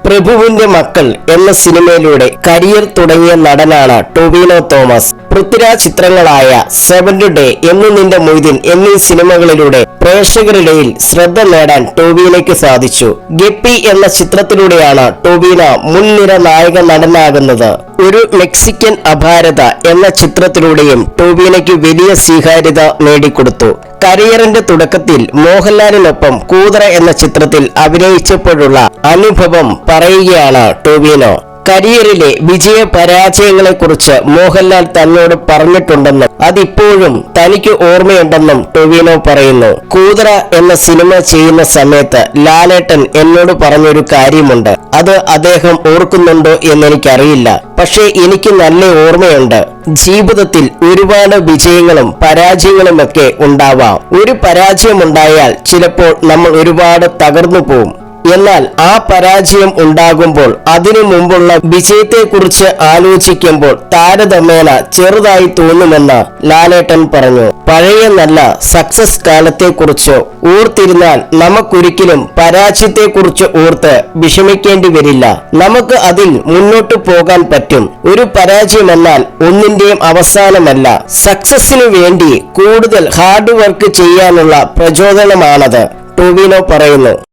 പ്രഭുവിന്റെ മക്കൾ എന്ന സിനിമയിലൂടെ കരിയർ തുടങ്ങിയ നടനാണ് ടൊവിനോ തോമസ്. പൃഥ്വിരാജ് ചിത്രങ്ങളായ സെവന്ത് ഡേ, എന്ന് നിന്റെ മൊയ്തീൻ എന്നീ സിനിമകളിലൂടെ പ്രേക്ഷകരുടെയിൽ ശ്രദ്ധ നേടാൻ ടൊവിനോയ്ക്ക് സാധിച്ചു. ഗപ്പി എന്ന ചിത്രത്തിലൂടെയാണ് ടൊവിനോ മുൻനിര നായക നടനാകുന്നത്. ഒരു മെക്സിക്കൻ അപാരത എന്ന ചിത്രത്തിലൂടെയും ടൊവിനോയ്ക്ക് വലിയ സ്വീകാര്യത നേടിക്കൊടുത്തു. കരിയറിന്റെ തുടക്കത്തിൽ മോഹൻലാലിനൊപ്പം കൂതറ എന്ന ചിത്രത്തിൽ അഭിനയിച്ചപ്പോഴുള്ള അനുഭവം പറയുകയാണ് ടൊവിനോ. കരിയറിലെ വിജയ പരാജയങ്ങളെ കുറിച്ച് മോഹൻലാൽ തന്നോട് പറഞ്ഞിട്ടുണ്ടെന്നും അതിപ്പോഴും തനിക്ക് ഓർമ്മയുണ്ടെന്നും ടൊവിനോ പറയുന്നു. കൂതറ എന്ന സിനിമ ചെയ്യുന്ന സമയത്ത് ലാലേട്ടൻ എന്നോട് പറഞ്ഞൊരു കാര്യമുണ്ട്. അത് അദ്ദേഹം ഓർക്കുന്നുണ്ടോ എന്നെനിക്കറിയില്ല. പക്ഷേ എനിക്ക് നല്ല ഓർമ്മയുണ്ട്. ജീവിതത്തിൽ ഒരുപാട് വിജയങ്ങളും പരാജയങ്ങളുമൊക്കെ ഉണ്ടാവാം. ഒരു പരാജയമുണ്ടായാൽ ചിലപ്പോൾ നമ്മൾ ഒരുപാട് തകർന്നു പോവും. എന്നാൽ ആ പരാജയം ഉണ്ടാകുമ്പോൾ അതിനു മുമ്പുള്ള വിജയത്തെക്കുറിച്ച് ആലോചിക്കുമ്പോൾ താരതമ്യേന ചെറുതായി തോന്നുമെന്ന് ലാലേട്ടൻ പറഞ്ഞു. പഴയ നല്ല സക്സസ് കാലത്തെക്കുറിച്ച് ഓർത്തിരുന്നാൽ നമുക്കൊരിക്കലും പരാജയത്തെക്കുറിച്ച് ഓർത്ത് വിഷമിക്കേണ്ടി വരില്ല. നമുക്ക് അതിൽ മുന്നോട്ട് പോകാൻ പറ്റും. ഒരു പരാജയമെന്നാൽ ഒന്നിന്റെയും അവസാനമല്ല. സക്സസിനു വേണ്ടി കൂടുതൽ ഹാർഡ് വർക്ക് ചെയ്യാനുള്ള പ്രചോദനമാണത്, ടൊവിനോ പറയുന്നു.